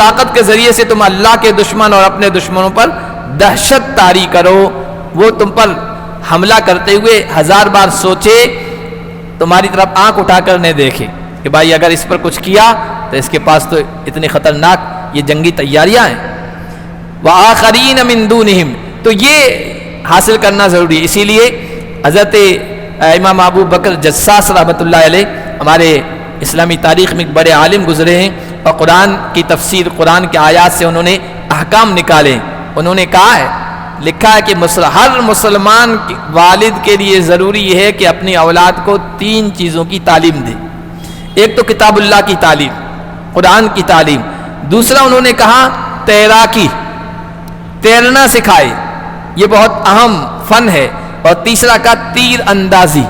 طاقت کے ذریعے سے تم اللہ کے دشمن اور اپنے دشمنوں پر دہشت طاری کرو، وہ تم پر حملہ کرتے ہوئے 1000 بار سوچے، تمہاری طرف آنکھ اٹھا کر نہ دیکھے کہ بھائی اگر اس پر کچھ کیا تو اس کے پاس تو اتنی خطرناک یہ جنگی تیاریاں ہیں۔ وآخرین من دونہم، تو یہ حاصل کرنا ضروری ہے۔ اسی لیے حضرت امام ابو بکر جساس رحمۃ اللہ علیہ ہمارے اسلامی تاریخ میں ایک بڑے عالم گزرے ہیں، اور قرآن کی تفسیر، قرآن کے آیات سے انہوں نے احکام نکالے۔ انہوں نے کہا ہے، لکھا ہے کہ ہر مسلمان والد کے لیے ضروری یہ ہے کہ اپنی اولاد کو 3 چیزوں کی تعلیم دے۔ ایک تو کتاب اللہ کی تعلیم، قرآن کی تعلیم، دوسرا انہوں نے کہا تیراکی، تیرنا سکھائے، یہ بہت اہم فن ہے، اور تیسرا کا تیر اندازی۔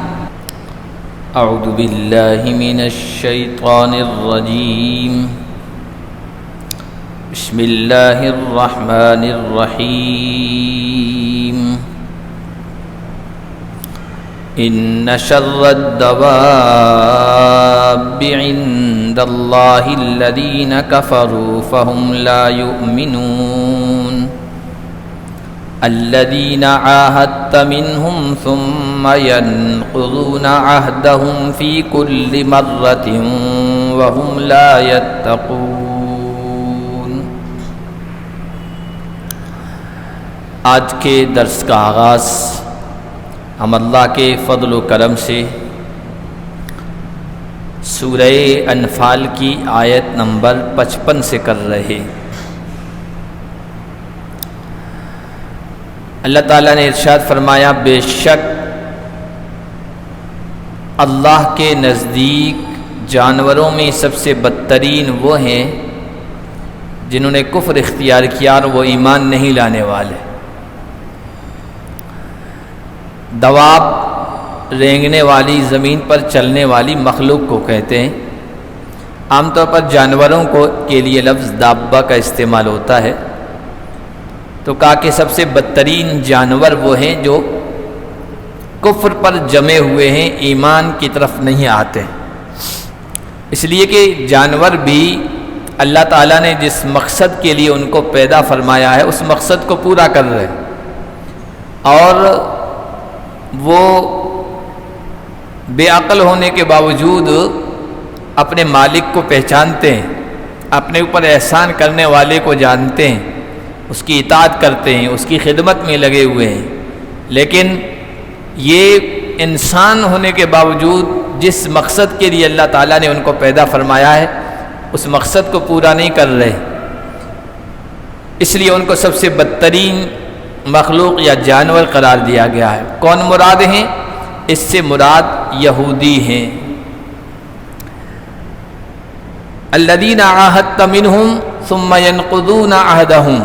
اعوذ باللہ من الشیطان الرجیم، بسم اللہ الرحمن الرحیم، ان شر الدواب عند اللہ الذین کفروا فهم لا یؤمنون، الذين عاهدت منهم ثم ينقضون عهدهم في كل مرة وهم لا يتقون۔ آج کے درس کا آغاز ہم اللہ کے فضل و کرم سے سورہ انفال کی آیت نمبر 55 سے کر رہے ہیں۔ اللہ تعالیٰ نے ارشاد فرمایا، بے شک اللہ کے نزدیک جانوروں میں سب سے بدترین وہ ہیں جنہوں نے کفر اختیار کیا اور وہ ایمان نہیں لانے والے۔ دواب رینگنے والی، زمین پر چلنے والی مخلوق کو کہتے ہیں۔ عام طور پر جانوروں کے لیے لفظ دابہ کا استعمال ہوتا ہے، تو کہا کہ سب سے بدترین جانور وہ ہیں جو کفر پر جمے ہوئے ہیں، ایمان کی طرف نہیں آتے، اس لیے کہ جانور بھی اللہ تعالیٰ نے جس مقصد کے لیے ان کو پیدا فرمایا ہے اس مقصد کو پورا کر رہے ہیں، اور وہ بے عقل ہونے کے باوجود اپنے مالک کو پہچانتے ہیں، اپنے اوپر احسان کرنے والے کو جانتے ہیں، اس کی اطاعت کرتے ہیں، اس کی خدمت میں لگے ہوئے ہیں، لیکن یہ انسان ہونے کے باوجود جس مقصد کے لیے اللہ تعالیٰ نے ان کو پیدا فرمایا ہے اس مقصد کو پورا نہیں کر رہے، اس لیے ان کو سب سے بدترین مخلوق یا جانور قرار دیا گیا ہے۔ کون مراد ہیں؟ اس سے مراد یہودی ہیں۔ الذین عاہدت منہم ثم ینقضون عہدہم،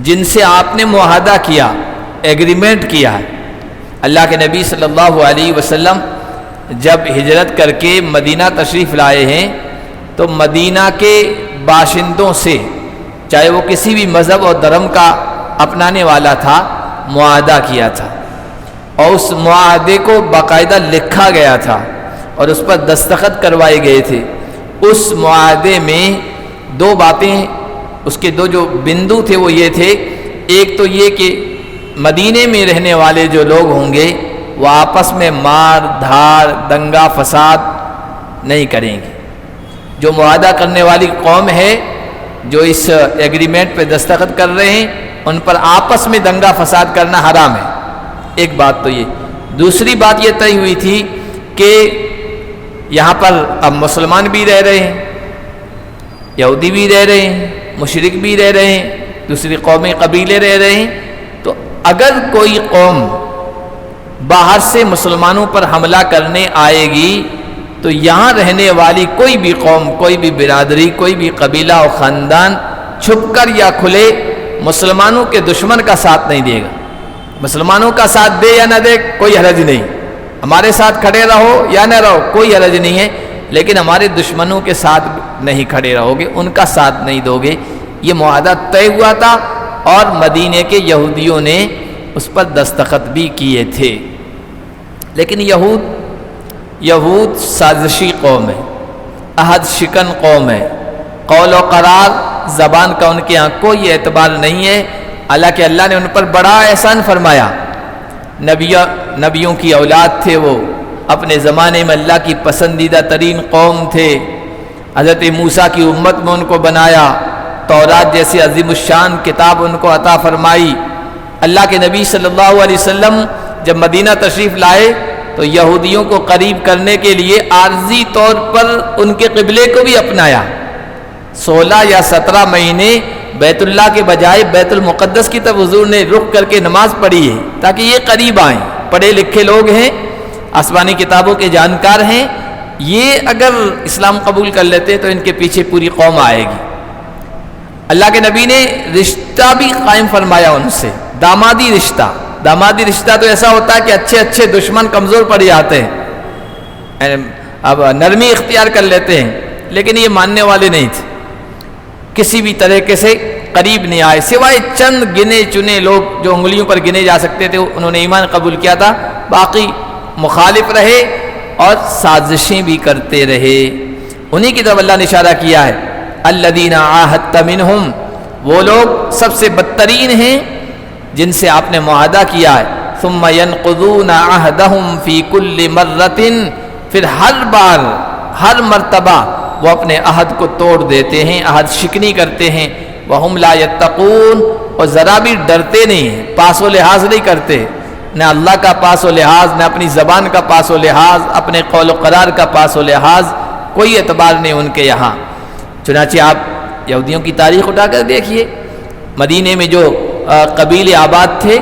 جن سے آپ نے معاہدہ کیا، ایگریمنٹ کیا ہے۔ اللہ کے نبی صلی اللہ علیہ وسلم جب ہجرت کر کے مدینہ تشریف لائے ہیں تو مدینہ کے باشندوں سے، چاہے وہ کسی بھی مذہب اور دھرم کا اپنانے والا تھا، معاہدہ کیا تھا، اور اس معاہدے کو باقاعدہ لکھا گیا تھا اور اس پر دستخط کروائے گئے تھے۔ اس معاہدے میں 2 باتیں، اس کے 2 جو بندو تھے وہ یہ تھے، ایک تو یہ کہ مدینے میں رہنے والے جو لوگ ہوں گے وہ آپس میں مار دھاڑ، دنگا فساد نہیں کریں گے۔ جو معاہدہ کرنے والی قوم ہے، جو اس ایگریمنٹ پہ دستخط کر رہے ہیں، ان پر آپس میں دنگا فساد کرنا حرام ہے۔ ایک بات تو یہ۔ دوسری بات یہ طے ہوئی تھی کہ یہاں پر اب مسلمان بھی رہ رہے ہیں، یہودی بھی رہ رہے ہیں، مشرک بھی رہ رہے ہیں، دوسری قومی قبیلے رہ رہے ہیں، تو اگر کوئی قوم باہر سے مسلمانوں پر حملہ کرنے آئے گی تو یہاں رہنے والی کوئی بھی قوم، کوئی بھی برادری، کوئی بھی قبیلہ و خاندان چھپ کر یا کھلے مسلمانوں کے دشمن کا ساتھ نہیں دے گا۔ مسلمانوں کا ساتھ دے یا نہ دے کوئی حرج نہیں، ہمارے ساتھ کھڑے رہو یا نہ رہو کوئی حرج نہیں ہے، لیکن ہمارے دشمنوں کے ساتھ نہیں کھڑے رہو گے، ان کا ساتھ نہیں دو گے۔ یہ معاہدہ طے ہوا تھا اور مدینے کے یہودیوں نے اس پر دستخط بھی کیے تھے۔ لیکن یہود سازشی قوم ہے، عہد شکن قوم ہے، قول و قرار زبان کا ان کے یہاں کوئی اعتبار نہیں ہے، حالانکہ اللہ نے ان پر بڑا احسان فرمایا۔ نبیوں کی اولاد تھے، وہ اپنے زمانے میں اللہ کی پسندیدہ ترین قوم تھے، حضرت موسیٰ کی امت میں ان کو بنایا، تورات جیسی عظیم الشان کتاب ان کو عطا فرمائی۔ اللہ کے نبی صلی اللہ علیہ وسلم جب مدینہ تشریف لائے تو یہودیوں کو قریب کرنے کے لیے عارضی طور پر ان کے قبلے کو بھی اپنایا۔ 16 یا 17 مہینے بیت اللہ کے بجائے بیت المقدس کی طرف حضور نے رخ کر کے نماز پڑھی ہے تاکہ یہ قریب آئیں۔ پڑھے لکھے لوگ ہیں، آسمانی کتابوں کے جانکار ہیں، یہ اگر اسلام قبول کر لیتے تو ان کے پیچھے پوری قوم آئے گی۔ اللہ کے نبی نے رشتہ بھی قائم فرمایا ان سے، دامادی رشتہ۔ دامادی رشتہ تو ایسا ہوتا ہے کہ اچھے اچھے دشمن کمزور پڑ جاتے ہیں، اب نرمی اختیار کر لیتے ہیں، لیکن یہ ماننے والے نہیں تھے، کسی بھی طریقے سے قریب نہیں آئے، سوائے چند گنے چنے لوگ جو انگلیوں پر گنے جا سکتے تھے، انہوں نے ایمان قبول کیا تھا، باقی مخالف رہے اور سازشیں بھی کرتے رہے۔ انہی کی طرف اللہ نے اشارہ کیا ہے، الذین عاہدت منہم، وہ لوگ سب سے بدترین ہیں جن سے آپ نے معاہدہ کیا ہے، ثم ینقضون عہدہم فی کل مرۃ، پھر ہر بار ہر مرتبہ وہ اپنے عہد کو توڑ دیتے ہیں، عہد شکنی کرتے ہیں، وہم لا یتقون، اور ذرا بھی ڈرتے نہیں ہیں، پاس و لحاظ نہیں کرتے، نہ اللہ کا پاس و لحاظ، نہ اپنی زبان کا پاس و لحاظ، اپنے قول و قرار کا پاس و لحاظ، کوئی اعتبار نہیں ان کے یہاں۔ چنانچہ آپ یہودیوں کی تاریخ اٹھا کر دیکھیے، مدینے میں جو قبیلے آباد تھے،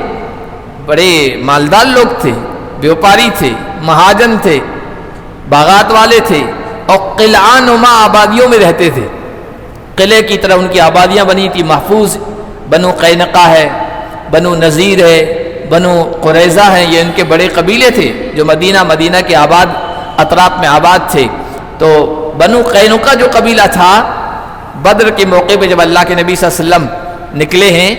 بڑے مالدار لوگ تھے، بیوپاری تھے، مہاجن تھے، باغات والے تھے، اور قلعہ نما آبادیوں میں رہتے تھے، قلعے کی طرح ان کی آبادیاں بنی تھی محفوظ۔ بنو قینقاع ہے، بنو نذیر ہے، بنو قریظہ ہیں، یہ ان کے بڑے قبیلے تھے جو مدینہ کے آباد اطراف میں آباد تھے۔ تو بنو قینقاع جو قبیلہ تھا، بدر کے موقع پہ جب اللہ کے نبی صلی اللہ علیہ وسلم نکلے ہیں،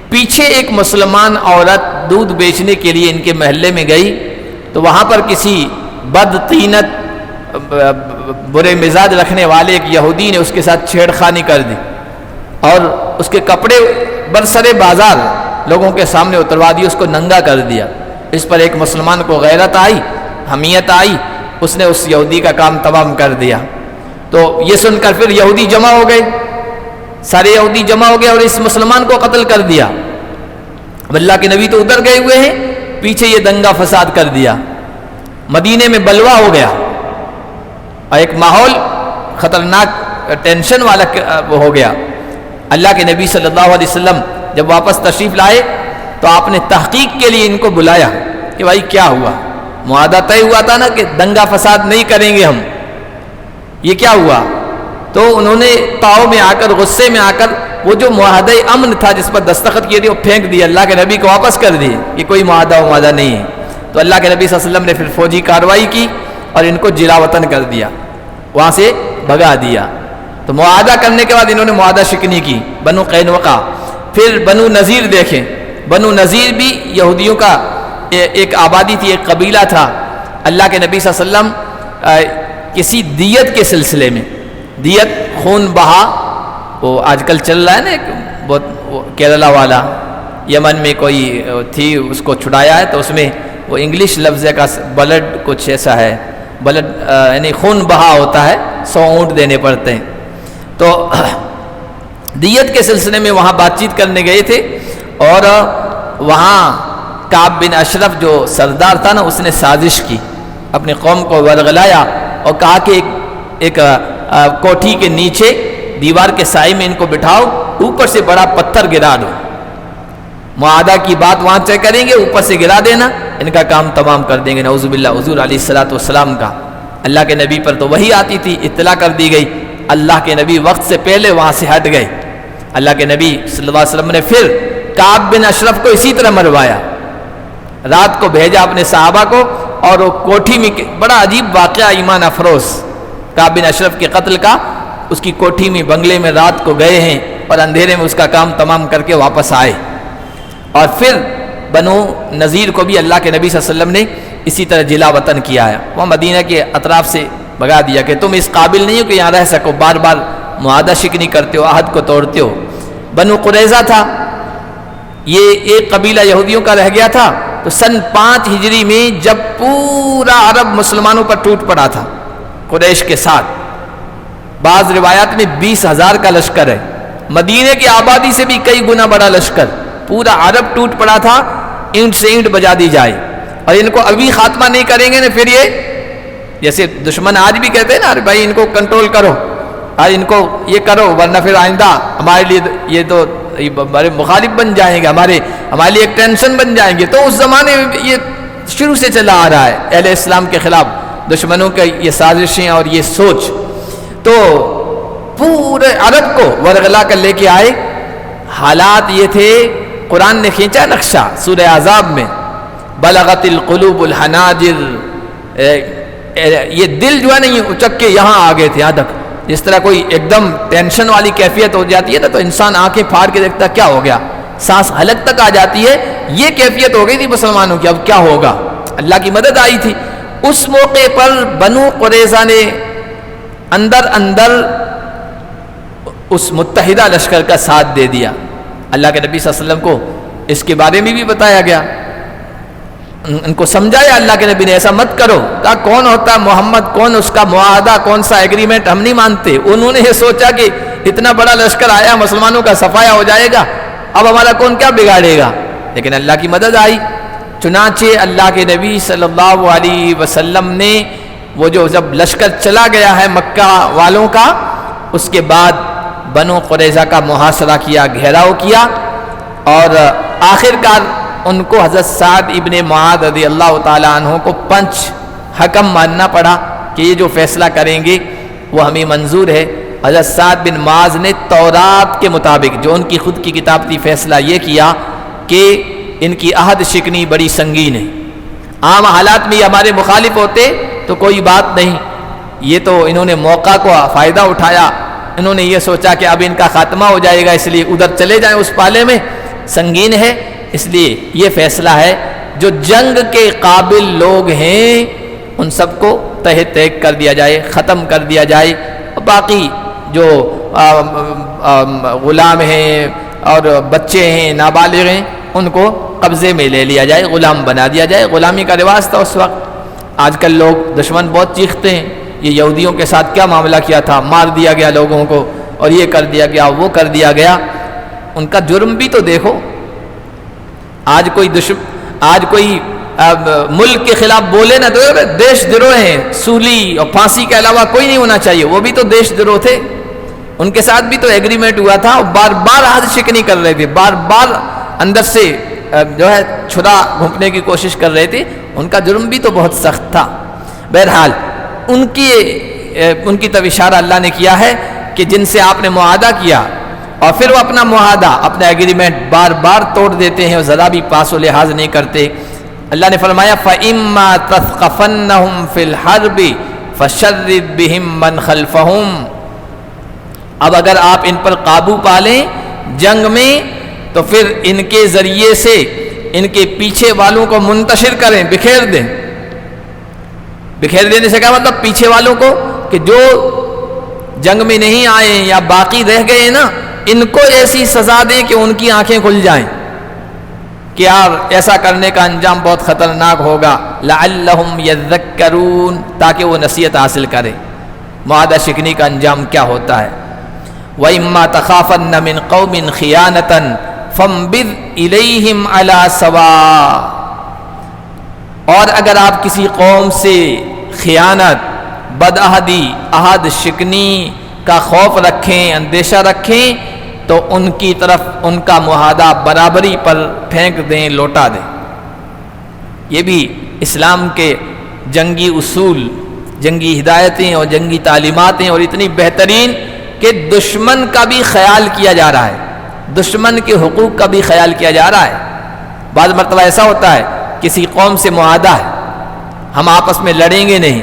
پیچھے ایک مسلمان عورت دودھ بیچنے کے لیے ان کے محلے میں گئی، تو وہاں پر کسی بدطینت برے مزاج رکھنے والے ایک یہودی نے اس کے ساتھ چھیڑ خانی کر دی اور اس کے کپڑے برسر بازار لوگوں کے سامنے اتروا دی، اس کو ننگا کر دیا۔ اس پر ایک مسلمان کو غیرت آئی، حمیت آئی، اس نے اس یہودی کا کام تمام کر دیا۔ تو یہ سن کر پھر یہودی جمع ہو گئے، سارے یہودی جمع ہو گئے اور اس مسلمان کو قتل کر دیا۔ اب اللہ کے نبی تو ادھر گئے ہوئے ہیں، پیچھے یہ دنگا فساد کر دیا، مدینے میں بلوا ہو گیا اور ایک ماحول خطرناک ٹینشن والا وہ ہو گیا۔ اللہ کے نبی صلی اللہ علیہ وسلم جب واپس تشریف لائے تو آپ نے تحقیق کے لیے ان کو بلایا کہ بھائی کیا ہوا، معاہدہ طے ہوا تھا نا کہ دنگا فساد نہیں کریں گے ہم، یہ کیا ہوا؟ تو انہوں نے تاؤ میں آ کر، غصے میں آ کر، وہ جو معاہدہ امن تھا جس پر دستخط کیے تھے وہ پھینک دیا، اللہ کے نبی کو واپس کر دیے کہ کوئی معاہدہ نہیں ہے۔ تو اللہ کے نبی صلی اللہ علیہ وسلم نے پھر فوجی کارروائی کی اور ان کو جلا وطن کر دیا، وہاں سے بھگا دیا۔ تو معاہدہ کرنے کے بعد انہوں نے معاہدہ شکنی کی، بنو قینقاع۔ پھر بنو نذیر دیکھیں، بنو نذیر بھی یہودیوں کا ایک آبادی تھی، ایک قبیلہ تھا۔ اللہ کے نبی صلی اللہ علیہ وسلم کسی دیت کے سلسلے میں، دیت خون بہا، وہ آج کل چل رہا ہے نا ایک بہت کیرلا والا، یمن میں کوئی تھی، اس کو چھڑایا ہے، تو اس میں وہ انگلش لفظ کا بلڈ کچھ ایسا ہے، بلڈ یعنی خون بہا ہوتا ہے، 100 اونٹ دینے پڑتے ہیں۔ تو دیت کے سلسلے میں وہاں بات چیت کرنے گئے تھے، اور وہاں کعب بن اشرف جو سردار تھا نا، اس نے سازش کی، اپنی قوم کو ورغلایا اور کہا کہ ایک کوٹھی کے نیچے دیوار کے سائے میں ان کو بٹھاؤ، اوپر سے بڑا پتھر گرا دو، معاہدہ کی بات وہاں طے کریں گے، اوپر سے گرا دینا، ان کا کام تمام کر دیں گے۔ نعوذ باللہ، حضور علیہ السلام کا اللہ کے نبی پر تو وحی آتی تھی، اطلاع کر دی گئی، اللہ کے نبی وقت سے پہلے وہاں سے ہٹ گئے۔ اللہ کے نبی صلی اللہ علیہ وسلم نے پھر کعب بن اشرف کو اسی طرح مروایا، رات کو بھیجا اپنے صحابہ کو، اور وہ کوٹھی میں، بڑا عجیب واقعہ ایمان افروز کعب بن اشرف کے قتل کا، اس کی کوٹھی میں بنگلے میں رات کو گئے ہیں اور اندھیرے میں اس کا کام تمام کر کے واپس آئے۔ اور پھر بنو نذیر کو بھی اللہ کے نبی صلی اللہ علیہ وسلم نے اسی طرح جلا وطن کیا ہے، وہ مدینہ کے اطراف سے بھگا دیا کہ تم اس قابل نہیں ہو کہ یہاں رہ سکو، بار بار معاہدہ شکنی کرتے ہو، عہد کو توڑتے ہو۔ بنو قریظہ تھا، یہ ایک قبیلہ یہودیوں کا رہ گیا تھا، تو سن 5 ہجری میں جب پورا عرب مسلمانوں پر ٹوٹ پڑا تھا قریش کے ساتھ، بعض روایات میں 20,000 کا لشکر ہے، مدینے کی آبادی سے بھی کئی گنا بڑا لشکر، پورا عرب ٹوٹ پڑا تھا، اینٹ سے اینٹ بجا دی جائے، اور ان کو ابھی خاتمہ نہیں کریں گے نا پھر یہ، جیسے دشمن آج بھی کہتے ہیں نا، ارے بھائی ان کو کنٹرول کرو، آج ان کو یہ کرو، ورنہ پھر آئندہ ہمارے لیے یہ تو ہمارے مخالف بن جائیں گے، ہمارے لیے ایک ٹینشن بن جائیں گے۔ تو اس زمانے میں یہ شروع سے چلا آ رہا ہے اہل اسلام کے خلاف دشمنوں کے یہ سازشیں اور یہ سوچ، تو پورے عرب کو ورغلا کر لے کے آئے۔ حالات یہ تھے، قرآن نے کھینچا نقشہ سورہ احزاب میں، بلغت القلوب الحناجر، یہ دل جو ہے نا یہ اچک کے یہاں آ گئے تھے، یہاں تک، جس طرح کوئی ایک دم ٹینشن والی کیفیت ہو جاتی ہے نا، تو انسان آنکھیں پھاڑ کے دیکھتا کیا ہو گیا، سانس حلق تک آ جاتی ہے، یہ کیفیت ہو گئی تھی مسلمانوں کی، اب کیا ہوگا؟ اللہ کی مدد آئی تھی۔ اس موقع پر بنو قریظہ نے اندر اندر اس متحدہ لشکر کا ساتھ دے دیا۔ اللہ کے نبی صلی اللہ علیہ وسلم کو اس کے بارے میں بھی بتایا گیا، ان کو سمجھایا اللہ کے نبی نے، ایسا مت کرو۔ کہا کون ہوتا ہے محمد، کون اس کا معاہدہ، کون سا ایگریمنٹ، ہم نہیں مانتے۔ انہوں نے یہ سوچا کہ اتنا بڑا لشکر آیا، مسلمانوں کا صفایا ہو جائے گا، اب ہمارا کون کیا بگاڑے گا، لیکن اللہ کی مدد آئی۔ چنانچہ اللہ کے نبی صلی اللہ علیہ وسلم نے وہ جو جب لشکر چلا گیا ہے مکہ والوں کا، اس کے بعد بنو قریظہ کا محاصرہ کیا، گھیراؤ کیا، اور آخر کار ان کو حضرت سعد ابن معاذ رضی اللہ تعالیٰ عنہ کو پنچ حکم ماننا پڑا کہ یہ جو فیصلہ کریں گے وہ ہمیں منظور ہے۔ حضرت سعد بن معاذ نے تورات کے مطابق، جو ان کی خود کی کتاب تھی، فیصلہ یہ کیا کہ ان کی عہد شکنی بڑی سنگین ہے، عام حالات میں یہ ہمارے مخالف ہوتے تو کوئی بات نہیں، یہ تو انہوں نے موقع کو فائدہ اٹھایا، انہوں نے یہ سوچا کہ اب ان کا خاتمہ ہو جائے گا، اس لیے ادھر چلے جائیں، اس پالے میں سنگین ہے، اس لیے یہ فیصلہ ہے جو جنگ کے قابل لوگ ہیں ان سب کو تہہ تیگ کر دیا جائے، ختم کر دیا جائے، باقی جو غلام ہیں اور بچے ہیں، نابالغ ہیں، ان کو قبضے میں لے لیا جائے، غلام بنا دیا جائے۔ غلامی کا رواج تھا اس وقت۔ آج کل لوگ دشمن بہت چیختے ہیں، یہ یہودیوں کے ساتھ کیا معاملہ کیا تھا، مار دیا گیا لوگوں کو، اور یہ کر دیا گیا، وہ کر دیا گیا۔ ان کا جرم بھی تو دیکھو، آج کوئی ملک کے خلاف بولے نا تو دیش دروہ ہیں، سولی اور پھانسی کے علاوہ کوئی نہیں ہونا چاہیے، وہ بھی تو دیش دروہ تھے، ان کے ساتھ بھی تو ایگریمنٹ ہوا تھا، بار بار عہد شکنی کر رہے تھے، بار بار اندر سے جو ہے چھڑا گھونپنے کی کوشش کر رہے تھے، ان کا جرم بھی تو بہت سخت تھا۔ بہرحال ان کی طرف اشارہ اللہ نے کیا ہے کہ جن سے آپ نے معاہدہ کیا اور پھر وہ اپنا معاہدہ، اپنا ایگریمنٹ بار بار توڑ دیتے ہیں اور ذرا بھی پاس و لحاظ نہیں کرتے، اللہ نے فرمایا فَإِمَّا تَثْقَفَنَّهُمْ فِي الْحَرْبِ فَشَرِّدْ بِهِمْ مَنْ خَلْفَهُمْ۔ اب اگر آپ ان پر قابو پالیں جنگ میں تو پھر ان کے ذریعے سے ان کے پیچھے والوں کو منتشر کریں، بکھیر دیں۔ بکھیر دینے سے کیا مطلب؟ پیچھے والوں کو کہ جو جنگ میں نہیں آئے یا باقی رہ گئے نا، ان کو ایسی سزا دیں کہ ان کی آنکھیں کھل جائیں کہ یار ایسا کرنے کا انجام بہت خطرناک ہوگا، لعلہم یذکرون، تاکہ وہ نصیحت حاصل کرے معاہدہ شکنی کا انجام کیا ہوتا ہے۔ وَإِمَّا تَخَافَنَّ مِنْ قَوْمٍ خِيَانَةً فَانبِذْ إِلَيْهِمْ عَلَى سَوَاءٍ، اور اگر آپ کسی قوم سے خیانت، بدعہدی، عہد شکنی کا خوف رکھیں، اندیشہ رکھیں، تو ان کی طرف ان کا معاہدہ برابری پر پھینک دیں، لوٹا دیں۔ یہ بھی اسلام کے جنگی اصول، جنگی ہدایتیں اور جنگی تعلیمات ہیں، اور اتنی بہترین کہ دشمن کا بھی خیال کیا جا رہا ہے، دشمن کے حقوق کا بھی خیال کیا جا رہا ہے۔ بعض مرتبہ ایسا ہوتا ہے کسی قوم سے معاہدہ ہے، ہم آپس میں لڑیں گے نہیں،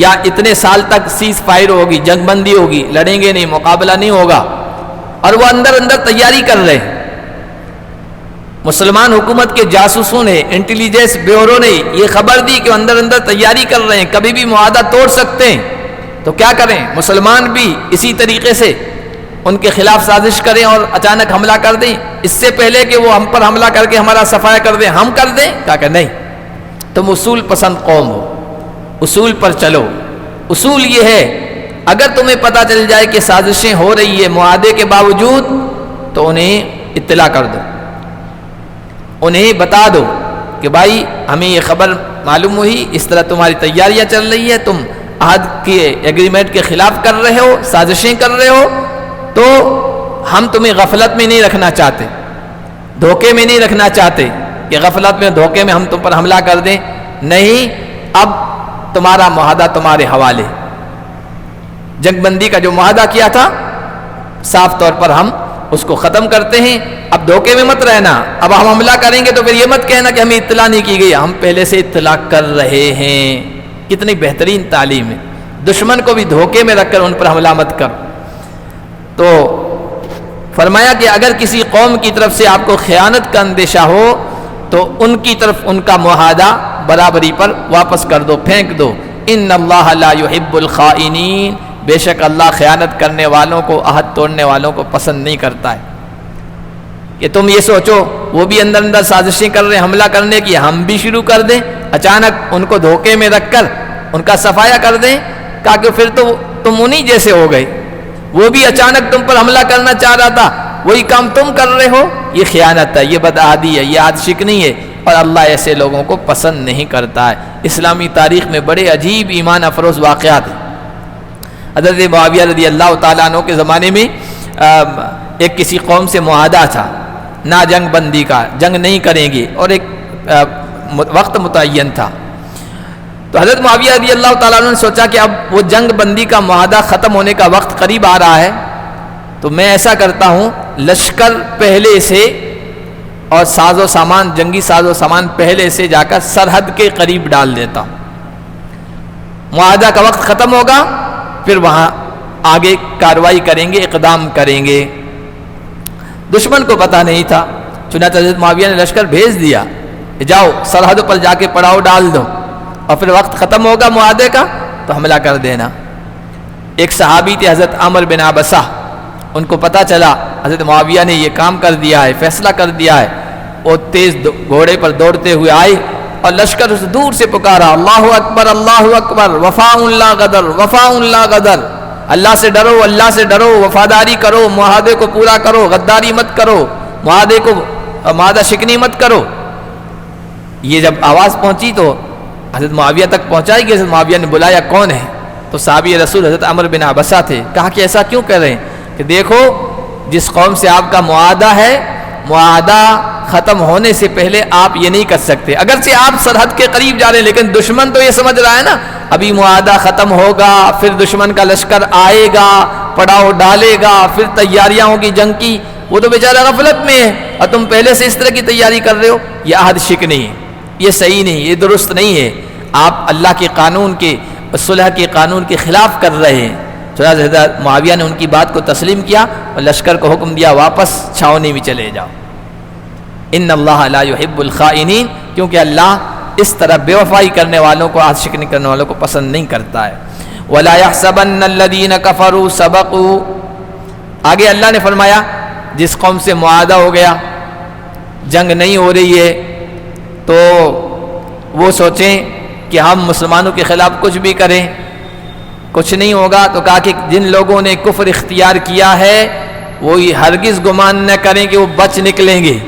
یا اتنے سال تک سیز فائر ہوگی، جنگ بندی ہوگی، لڑیں گے نہیں، مقابلہ نہیں ہوگا، اور وہ اندر اندر تیاری کر رہے ہیں۔ مسلمان حکومت کے جاسوسوں نے، انٹیلیجنس بیورو نے یہ خبر دی کہ وہ اندر اندر تیاری کر رہے ہیں، کبھی بھی معاہدہ توڑ سکتے ہیں، تو کیا کریں؟ مسلمان بھی اسی طریقے سے ان کے خلاف سازش کریں اور اچانک حملہ کر دیں، اس سے پہلے کہ وہ ہم پر حملہ کر کے ہمارا صفایا کر دیں ہم کر دیں؟ کہا کہ نہیں، تم اصول پسند قوم ہو، اصول پر چلو۔ اصول یہ ہے اگر تمہیں پتہ چل جائے کہ سازشیں ہو رہی ہے معاہدے کے باوجود تو انہیں اطلاع کر دو، انہیں بتا دو کہ بھائی ہمیں یہ خبر معلوم ہوئی، اس طرح تمہاری تیاریاں چل رہی ہے، تم عہد کے ایگریمنٹ کے خلاف کر رہے ہو، سازشیں کر رہے ہو، تو ہم تمہیں غفلت میں نہیں رکھنا چاہتے، دھوکے میں نہیں رکھنا چاہتے کہ غفلت میں دھوکے میں ہم تم پر حملہ کر دیں، نہیں، اب تمہارا معاہدہ تمہارے حوالے، جنگ بندی کا جو معاہدہ کیا تھا صاف طور پر ہم اس کو ختم کرتے ہیں، اب دھوکے میں مت رہنا، اب ہم حملہ کریں گے تو پھر یہ مت کہنا کہ ہمیں اطلاع نہیں کی گئی، ہم پہلے سے اطلاع کر رہے ہیں۔ کتنی بہترین تعلیم ہے، دشمن کو بھی دھوکے میں رکھ کر ان پر حملہ مت کر۔ تو فرمایا کہ اگر کسی قوم کی طرف سے آپ کو خیانت کا اندیشہ ہو تو ان کی طرف ان کا معاہدہ برابری پر واپس کر دو، پھینک دو۔ ان اللہ لا يحب الخائنین، بے شک اللہ خیانت کرنے والوں کو، عہد توڑنے والوں کو پسند نہیں کرتا ہے۔ کہ تم یہ سوچو وہ بھی اندر اندر سازشیں کر رہے ہیں حملہ کرنے کی، ہم بھی شروع کر دیں، اچانک ان کو دھوکے میں رکھ کر ان کا صفایا کر دیں، کہا کہ پھر تو تم انہی جیسے ہو گئے، وہ بھی اچانک تم پر حملہ کرنا چاہ رہا تھا، وہی کام تم کر رہے ہو، یہ خیانت ہے، یہ بدعہدی ہے، یہ عہد شکنی ہے، اور اللہ ایسے لوگوں کو پسند نہیں کرتا ہے۔ اسلامی تاریخ میں بڑے عجیب ایمان افروز واقعات ہیں۔ حضرت معاویہ رضی اللہ تعالیٰ عنہ کے زمانے میں ایک کسی قوم سے معاہدہ تھا نہ جنگ بندی کا، جنگ نہیں کریں گے، اور ایک وقت متعین تھا۔ تو حضرت معاویہ رضی اللہ تعالیٰ عنہ نے سوچا کہ اب وہ جنگ بندی کا معاہدہ ختم ہونے کا وقت قریب آ رہا ہے، تو میں ایسا کرتا ہوں لشکر پہلے سے اور ساز و سامان، جنگی ساز و سامان پہلے سے جا کر سرحد کے قریب ڈال دیتا ہوں، معاہدہ کا وقت ختم ہوگا پھر وہاں آگے کارروائی کریں گے، اقدام کریں گے۔ دشمن کو پتہ نہیں تھا، چنانچہ حضرت معاویہ نے لشکر بھیج دیا، جاؤ سرحد پر جا کے پڑاؤ ڈال دو، اور پھر وقت ختم ہوگا معاہدے کا تو حملہ کر دینا۔ ایک صحابی تھے حضرت عمر بن عبسہ، ان کو پتہ چلا حضرت معاویہ نے یہ کام کر دیا ہے، فیصلہ کر دیا ہے، وہ تیز گھوڑے پر دوڑتے ہوئے آئے اور لشکر اس دور سے پکارا، اللہ اکبر اللہ اکبر، وفاء لا غدر، وفاء لا غدر، اللہ سے ڈرو، اللہ سے ڈرو، وفاداری کرو، معاہدے کو پورا کرو، غداری مت کرو، معاہدہ شکنی مت کرو۔ یہ جب آواز پہنچی تو حضرت معاویہ تک پہنچائی گئی، حضرت معاویہ نے بلایا کون ہے؟ تو صحابی رسول حضرت عمر بن عبسہ تھے۔ کہا کہ ایسا کیوں کر رہے ہیں؟ کہ دیکھو جس قوم سے آپ کا معاہدہ ہے، معاہدہ ختم ہونے سے پہلے آپ یہ نہیں کر سکتے، اگرچہ آپ سرحد کے قریب جا رہے ہیں، لیکن دشمن تو یہ سمجھ رہا ہے نا ابھی معاہدہ ختم ہوگا، پھر دشمن کا لشکر آئے گا، پڑاؤ ڈالے گا، پھر تیاریاں ہوگی جنگ کی، وہ تو بیچارہ غفلت میں ہے، اور تم پہلے سے اس طرح کی تیاری کر رہے ہو، یہ عہد شک نہیں ہے، یہ صحیح نہیں، یہ درست نہیں ہے، آپ اللہ کے قانون کے، صلح کے قانون کے خلاف کر رہے ہیں۔ چنانچہ حضرت معاویہ نے ان کی بات کو تسلیم کیا اور لشکر کو حکم دیا واپس چھاؤنی میں چلے جاؤ۔ ان اللہ لا يحب الخائنین، کیونکہ اللہ اس طرح بے وفائی کرنے والوں کو، عہد شکنی کرنے والوں کو پسند نہیں کرتا ہے۔ ولا يحسبن الذين كفروا سبقوا، آگے اللہ نے فرمایا جس قوم سے معاہدہ ہو گیا، جنگ نہیں ہو رہی ہے، تو وہ سوچیں کہ ہم مسلمانوں کے خلاف کچھ بھی کریں کچھ نہیں ہوگا۔ تو کہا کہ جن لوگوں نے کفر اختیار کیا ہے وہی ہرگز گمان نہ کریں کہ وہ بچ نکلیں گے۔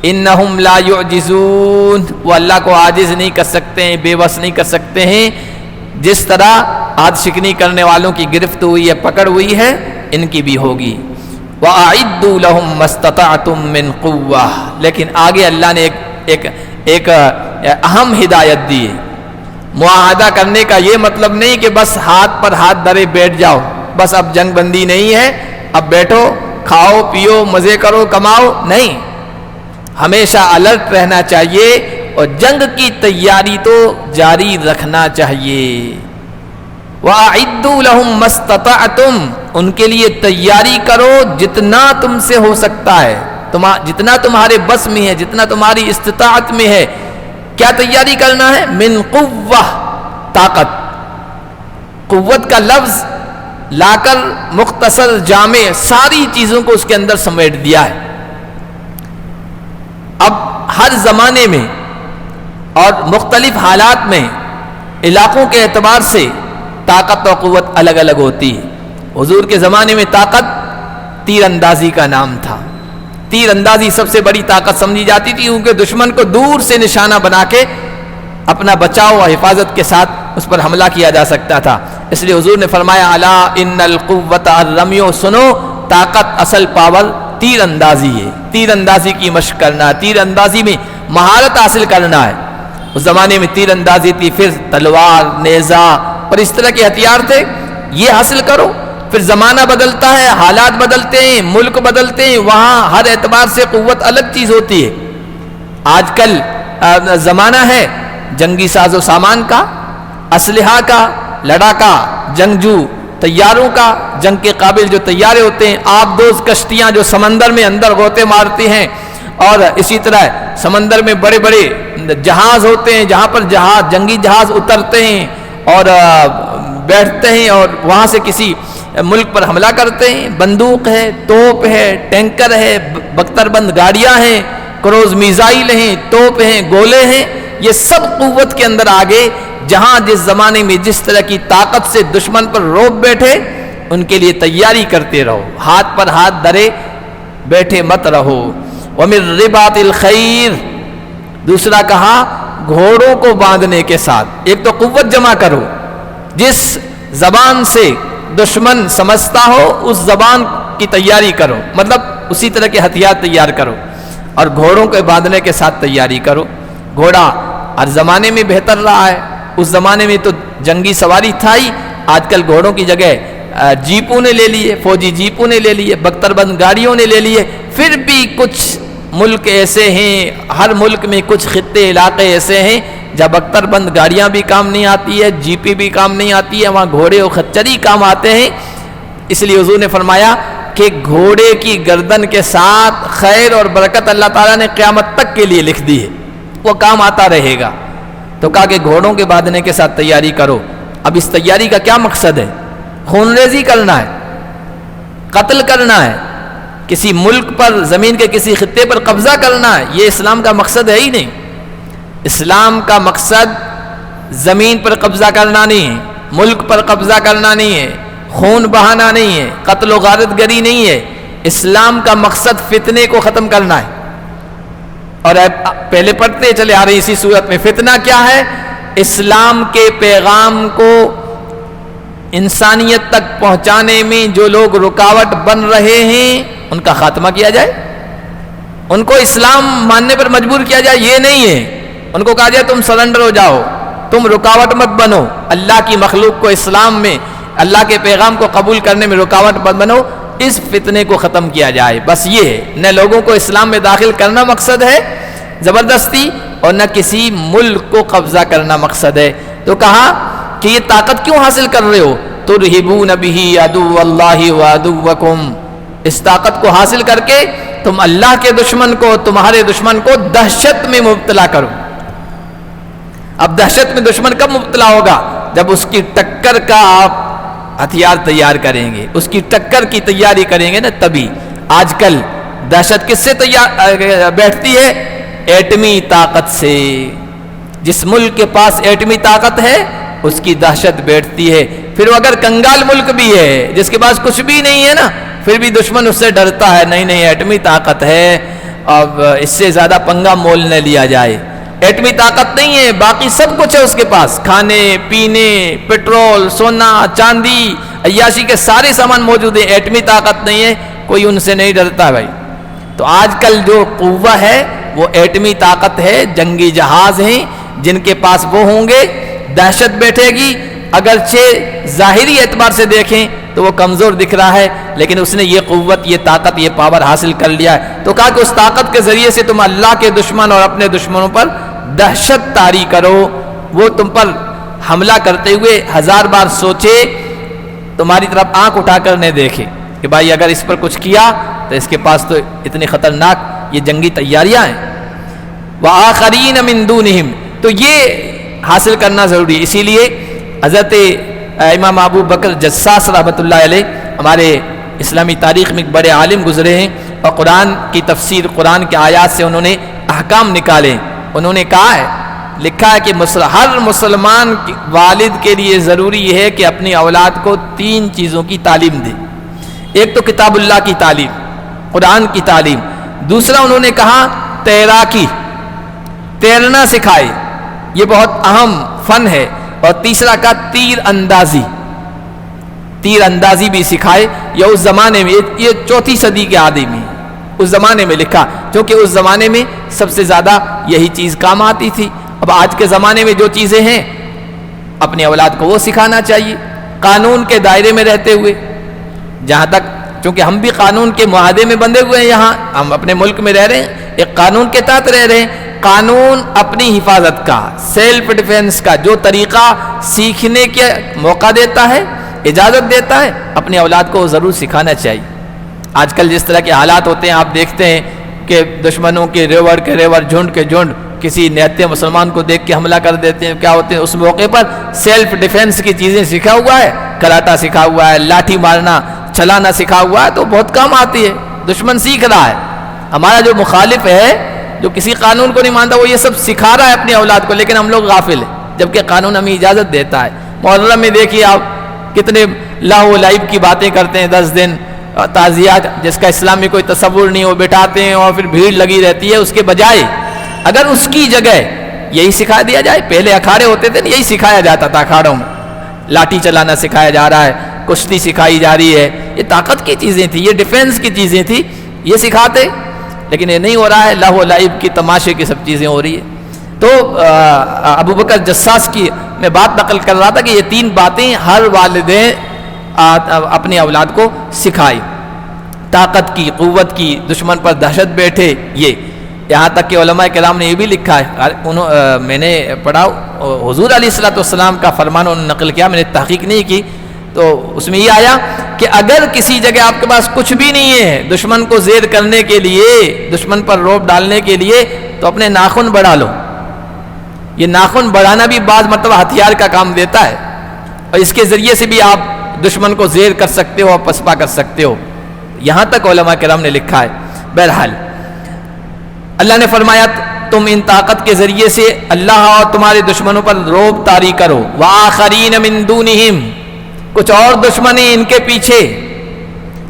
انہم لا یعجزون، وہ اللہ کو عاجز نہیں کر سکتے ہیں، بے بس نہیں کر سکتے ہیں، جس طرح عہد شکنی کرنے والوں کی گرفت ہوئی ہے، پکڑ ہوئی ہے، ان کی بھی ہوگی۔ وَأَعِدُّوا لَهُم مَّا اسْتَطَعْتُم مِّن قُوَّةٍ، لیکن آگے اللہ نے ایک اہم ہدایت دی ہے۔ معاہدہ کرنے کا یہ مطلب نہیں کہ بس ہاتھ پر ہاتھ دھرے بیٹھ جاؤ، بس اب جنگ بندی نہیں ہے، اب بیٹھو کھاؤ پیو مزے کرو کماؤ، نہیں، ہمیشہ الرٹ رہنا چاہیے اور جنگ کی تیاری تو جاری رکھنا چاہیے۔ وَأَعِدُّوا لَهُم مَّا اسْتَطَعْتُم، ان کے لیے تیاری کرو جتنا تم سے ہو سکتا ہے، جتنا تمہارے بس میں ہے، جتنا تمہاری استطاعت میں ہے۔ کیا تیاری کرنا ہے؟ من قوہ، طاقت۔ قوت کا لفظ لا کر مختصر جامع ساری چیزوں کو اس کے اندر سمیٹ دیا ہے۔ اب ہر زمانے میں اور مختلف حالات میں علاقوں کے اعتبار سے طاقت و قوت الگ الگ ہوتی ہے۔ حضور کے زمانے میں طاقت تیر اندازی کا نام تھا۔ تیر اندازی سب سے بڑی طاقت سمجھی جاتی تھی، کیونکہ دشمن کو دور سے نشانہ بنا کے اپنا بچاؤ اور حفاظت کے ساتھ اس پر حملہ کیا جا سکتا تھا۔ اس لیے حضور نے فرمایا الا ان القوت الرمی، سنو طاقت اصل پاور تیر اندازی ہے، تیر اندازی کی مشق کرنا، تیر اندازی میں مہارت حاصل کرنا ہے۔ اس زمانے میں تیر اندازی تھی، پھر تلوار، نیزہ اور اس طرح کے ہتھیار تھے، یہ حاصل کرو۔ پھر زمانہ بدلتا ہے، حالات بدلتے ہیں، ملک بدلتے ہیں، وہاں ہر اعتبار سے قوت الگ چیز ہوتی ہے۔ آج کل زمانہ ہے جنگی ساز و سامان کا، اسلحہ کا، لڑاکا، جنگجو طیاروں کا، جنگ کے قابل جو طیارے ہوتے ہیں، آبدوز کشتیاں جو سمندر میں اندر غوطے مارتی ہیں، اور اسی طرح سمندر میں بڑے بڑے جہاز ہوتے ہیں جہاں پر جنگی جہاز اترتے ہیں اور بیٹھتے ہیں اور وہاں سے کسی ملک پر حملہ کرتے ہیں۔ بندوق ہے، توپ ہے، ٹینکر ہے، بختر بند گاڑیاں ہیں، کروز میزائل ہیں، توپ ہیں، گولے ہیں، یہ سب قوت کے اندر آگے، جہاں جس زمانے میں جس طرح کی طاقت سے دشمن پر روب بیٹھے ان کے لیے تیاری کرتے رہو، ہاتھ پر ہاتھ دھرے بیٹھے مت رہو۔ وَمِن رِبَاطِ الْخَيْرِ، دوسرا کہا گھوڑوں کو باندھنے کے ساتھ۔ ایک تو قوت جمع کرو، جس زبان سے دشمن سمجھتا ہو اس زبان کی تیاری کرو، مطلب اسی طرح کے ہتھیار تیار کرو، اور گھوڑوں کو باندھنے کے ساتھ تیاری کرو۔ گھوڑا ہر زمانے میں بہتر رہا ہے، اس زمانے میں تو جنگی سواری تھا ہی، آج کل گھوڑوں کی جگہ جیپوں نے لے لیے، فوجی جیپوں نے لے لیے، بختر بند گاڑیوں نے لے لیے۔ پھر بھی کچھ ملک ایسے ہیں، ہر ملک میں کچھ خطے علاقے ایسے ہیں جہاں بختر بند گاڑیاں بھی کام نہیں آتی ہے، جیپیں بھی کام نہیں آتی ہے، وہاں گھوڑے اور خچری کام آتے ہیں۔ اس لیے حضور نے فرمایا کہ گھوڑے کی گردن کے ساتھ خیر اور برکت اللہ تعالیٰ نے قیامت تک کے لیے لکھ دی ہے، وہ کام آتا رہے گا۔ تو کہا کہ گھوڑوں کے باندھنے کے ساتھ تیاری کرو۔ اب اس تیاری کا کیا مقصد ہے؟ خون ریزی کرنا ہے، قتل کرنا ہے، کسی ملک پر، زمین کے کسی خطے پر قبضہ کرنا ہے، یہ اسلام کا مقصد ہے ہی نہیں۔ اسلام کا مقصد زمین پر قبضہ کرنا نہیں ہے، ملک پر قبضہ کرنا نہیں ہے، خون بہانا نہیں ہے، قتل و غارت گری نہیں ہے۔ اسلام کا مقصد فتنے کو ختم کرنا ہے۔ اور پہلے پڑھتے چلے آ رہی اسی صورت میں، فتنہ کیا ہے؟ اسلام کے پیغام کو انسانیت تک پہنچانے میں جو لوگ رکاوٹ بن رہے ہیں ان کا خاتمہ کیا جائے، ان کو اسلام ماننے پر مجبور کیا جائے، یہ نہیں ہے۔ ان کو کہا جائے تم سرنڈر ہو جاؤ، تم رکاوٹ مت بنو، اللہ کی مخلوق کو اسلام میں، اللہ کے پیغام کو قبول کرنے میں رکاوٹ مت بنو، اس فتنے کو ختم کیا جائے، بس یہ ہے۔ نہ لوگوں کو اسلام میں داخل کرنا مقصد ہے زبردستی، اور نہ کسی ملک کو قبضہ کرنا مقصد ہے۔ تو کہا کہ یہ طاقت کیوں حاصل کر رہے ہو؟ ترہبون بہ عدو اللہ وعدوکم، اس طاقت کو حاصل کر کے تم اللہ کے دشمن کو، تمہارے دشمن کو دہشت میں مبتلا کرو۔ اب دہشت میں دشمن کب مبتلا ہوگا؟ جب اس کی ٹکر کا آپ ہتھیار تیار کریں گے، اس کی ٹکر کی تیاری کریں گے نا، تبھی۔ آج کل دہشت کس سے بیٹھتی ہے؟ ایٹمی طاقت سے۔ جس ملک کے پاس ایٹمی طاقت ہے اس کی دہشت بیٹھتی ہے۔ پھر وہ اگر کنگال ملک بھی ہے، جس کے پاس کچھ بھی نہیں ہے نا، پھر بھی دشمن اس سے ڈرتا ہے، نہیں نہیں ایٹمی طاقت ہے، اب اس سے زیادہ پنگا مول نہ لیا جائے۔ ایٹمی طاقت نہیں ہے، باقی سب کچھ ہے اس کے پاس، کھانے پینے، پیٹرول، سونا چاندی، عیاشی کے سارے سامان موجود ہیں، ایٹمی طاقت نہیں ہے، کوئی ان سے نہیں ڈرتا بھائی۔ تو آج کل جو قوہ ہے وہ ایٹمی طاقت ہے، جنگی جہاز ہیں، جن کے پاس وہ ہوں گے، دہشت بیٹھے گی۔ اگرچہ ظاہری اعتبار سے دیکھیں تو وہ کمزور دکھ رہا ہے، لیکن اس نے یہ قوت، یہ طاقت، یہ پاور حاصل کر لیا ہے۔ تو کہا کہ اس طاقت کے ذریعے سے تم اللہ کے دشمن اور اپنے دشمنوں پر دہشت طاری کرو، وہ تم پر حملہ کرتے ہوئے 1000 بار سوچے، تمہاری طرف آنکھ اٹھا کر نہ دیکھے کہ بھائی اگر اس پر کچھ کیا تو اس کے پاس تو اتنی خطرناک یہ جنگی تیاریاں ہیں۔ وَآخَرِينَ مِن دُونِهِمْ، تو یہ حاصل کرنا ضروری ہے۔ اسی لیے حضرت امام ابو بکر جساس رحمۃ اللہ علیہ ہمارے اسلامی تاریخ میں ایک بڑے عالم گزرے ہیں، اور قرآن کی تفسیر، قرآن کے آیات سے انہوں نے احکام نکالے. انہوں نے کہا ہے، لکھا ہے کہ ہر مسلمان والد کے لیے ضروری یہ ہے کہ اپنی اولاد کو 3 چیزوں کی تعلیم دے. ایک تو کتاب اللہ کی تعلیم، قرآن کی تعلیم. دوسرا انہوں نے کہا تیراکی، تیرنا سکھائے، یہ بہت اہم فن ہے. اور تیسرا کہا تیر اندازی، تیر اندازی بھی سکھائے. یہ اس زمانے میں، یہ 4 صدی کے آدمی ہیں، اس زمانے میں لکھا، کیونکہ اس زمانے میں سب سے زیادہ یہی چیز کام آتی تھی. اب آج کے زمانے میں جو چیزیں ہیں اپنی اولاد کو وہ سکھانا چاہیے، قانون کے دائرے میں رہتے ہوئے. جہاں تک، چونکہ ہم بھی قانون کے معاہدے میں بندھے ہوئے ہیں، یہاں ہم اپنے ملک میں رہ رہے ہیں، ایک قانون کے تحت رہ رہے ہیں. قانون اپنی حفاظت کا، سیلف ڈیفینس کا جو طریقہ سیکھنے کے موقع دیتا ہے، اجازت دیتا ہے، اپنی اولاد کو ضرور سکھانا چاہیے. آج کل جس طرح کے حالات ہوتے ہیں، آپ دیکھتے ہیں کہ دشمنوں کے ریوڑ جھنڈ کے جھنڈ کسی نہتے مسلمان کو دیکھ کے حملہ کر دیتے ہیں. کیا ہوتے ہیں اس موقع پر؟ سیلف ڈیفینس کی چیزیں سکھا ہوا ہے، کراٹا سکھا ہوا ہے، لاٹھی مارنا چلانا سکھا ہوا ہے، تو بہت کام آتی ہے. دشمن سیکھ رہا ہے. ہمارا جو مخالف ہے، جو کسی قانون کو نہیں مانتا، وہ یہ سب سکھا رہا ہے اپنی اولاد کو، لیکن ہم لوگ غافل ہیں، جبکہ قانون ہمیں اجازت دیتا ہے. محرم میں دیکھیے آپ کتنے لاہو لعب کی باتیں کرتے ہیں، 10 دن تعزیات جس کا اسلام میں کوئی تصور نہیں، وہ بٹھاتے ہیں اور پھر بھیڑ لگی رہتی ہے. اس کے بجائے اگر اس کی جگہ یہی سکھا دیا جائے، پہلے اکھاڑے ہوتے تھے، یہی سکھایا جاتا تھا اکھاڑوں میں، لاٹھی چلانا سکھایا جا رہا ہے، کشتی سکھائی جا رہی ہے، یہ طاقت کی چیزیں تھیں، یہ ڈیفینس کی چیزیں تھیں، یہ سکھاتے. لیکن یہ نہیں ہو رہا ہے، لہو لعب کی تماشے کی سب چیزیں ہو رہی ہے. تو ابو بکر جساس کی میں بات نقل کر رہا تھا کہ یہ 3 باتیں ہر والدین اپنی اولاد کو سکھائی. طاقت کی، قوت کی، دشمن پر دہشت بیٹھے. یہ یہاں تک کہ علماء کرام نے یہ بھی لکھا ہے، میں نے پڑھا حضور علیہ الصلوۃ والسلام کا فرمان انہوں نے نقل کیا، میں نے تحقیق نہیں کی، تو اس میں یہ آیا کہ اگر کسی جگہ آپ کے پاس کچھ بھی نہیں ہے دشمن کو زیر کرنے کے لیے، دشمن پر رعب ڈالنے کے لیے، تو اپنے ناخن بڑھا لو. یہ ناخن بڑھانا بھی بعض مرتبہ ہتھیار کا کام دیتا ہے، اور اس کے ذریعے سے بھی آپ دشمن کو زیر کر سکتے ہو اور پسپا کر سکتے ہو. یہاں تک علماء کرام نے لکھا ہے. بہرحال اللہ نے فرمایا تم ان طاقت کے ذریعے سے اللہ اور تمہارے دشمنوں پر رعب طاری کرو. وآخرین من دونہم، کچھ اور دشمن ہیں ان کے پیچھے،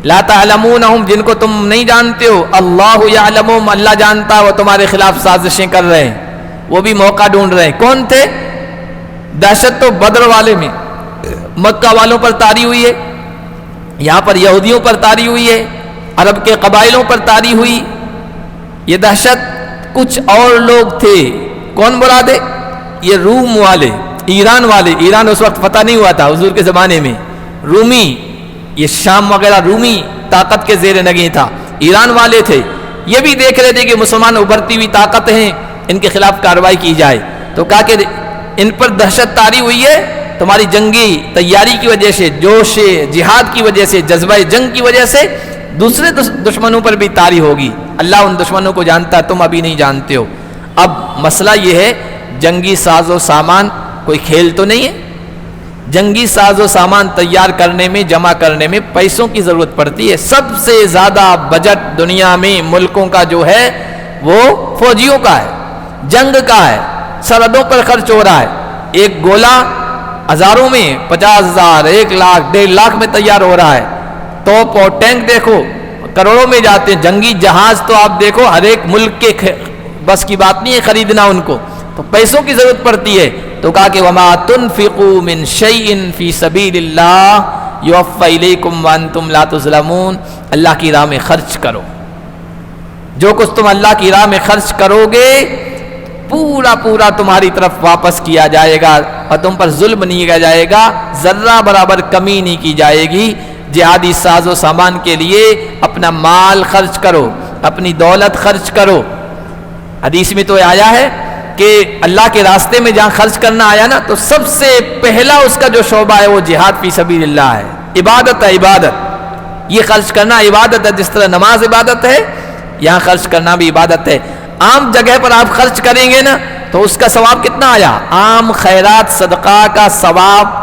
لا تعلمونہم، جن کو تم نہیں جانتے ہو، اللہ یعلمہم، اللہ جانتا ہے، وہ تمہارے خلاف سازشیں کر رہے ہیں، وہ بھی موقع ڈھونڈ رہے ہیں. کون تھے؟ دہشت تو بدر والے میں مکہ والوں پر طاری ہوئی ہے، یہاں پر یہودیوں پر طاری ہوئی ہے، عرب کے قبائلوں پر طاری ہوئی. یہ دہشت کچھ اور لوگ تھے. کون مراد ہے؟ یہ روم والے، ایران والے. ایران اس وقت فتح نہیں ہوا تھا حضور کے زمانے میں. رومی، یہ شام وغیرہ رومی طاقت کے زیر نگیں تھا. ایران والے تھے، یہ بھی دیکھ رہے تھے کہ مسلمان ابھرتی ہوئی طاقت ہیں، ان کے خلاف کارروائی کی جائے. تو کہا کہ ان پر دہشت طاری ہوئی ہے تمہاری جنگی تیاری کی وجہ سے، جوش جہاد کی وجہ سے، جذبہ جنگ کی وجہ سے دوسرے دشمنوں پر بھی طاری ہوگی. اللہ ان دشمنوں کو جانتا ہے، تم ابھی نہیں جانتے ہو. اب مسئلہ یہ ہے، جنگی ساز و سامان کوئی کھیل تو نہیں ہے. جنگی ساز و سامان تیار کرنے میں، جمع کرنے میں پیسوں کی ضرورت پڑتی ہے. سب سے زیادہ بجٹ دنیا میں ملکوں کا جو ہے وہ فوجیوں کا ہے، جنگ کا ہے، سرحدوں پر خرچ ہو رہا ہے. ایک گولہ ہزاروں میں، 50,000، 1 لاکھ، 1.5 لاکھ میں تیار ہو رہا ہے. توپ اور ٹینک دیکھو کروڑوں میں جاتے ہیں. جنگی جہاز تو آپ دیکھو ہر ایک ملک کے بس کی بات نہیں ہے خریدنا ان کو، تو پیسوں کی ضرورت پڑتی ہے. تو کہا کہ وما تنفقوا من شیء فی سبیل اللہ یوفی الیکم وانتم لا تظلمون. اللہ کی راہ میں خرچ کرو، جو کچھ تم اللہ کی راہ میں خرچ کرو گے پورا تمہاری طرف واپس کیا جائے گا، اور تم پر ظلم نہیں کیا جائے گا، ذرہ برابر کمی نہیں کی جائے گی. جہادی ساز و سامان کے لیے اپنا مال خرچ کرو، اپنی دولت خرچ کرو. حدیث میں تو آیا ہے کہ اللہ کے راستے میں جہاں خرچ کرنا آیا نا، تو سب سے پہلا اس کا جو شعبہ ہے وہ جہاد فی سبیل اللہ ہے. عبادت ہے، عبادت. یہ خرچ کرنا عبادت ہے. جس طرح نماز عبادت ہے، یہاں خرچ کرنا بھی عبادت ہے. عام جگہ پر آپ خرچ کریں گے نا، تو اس کا ثواب کتنا آیا؟ عام خیرات صدقہ کا ثواب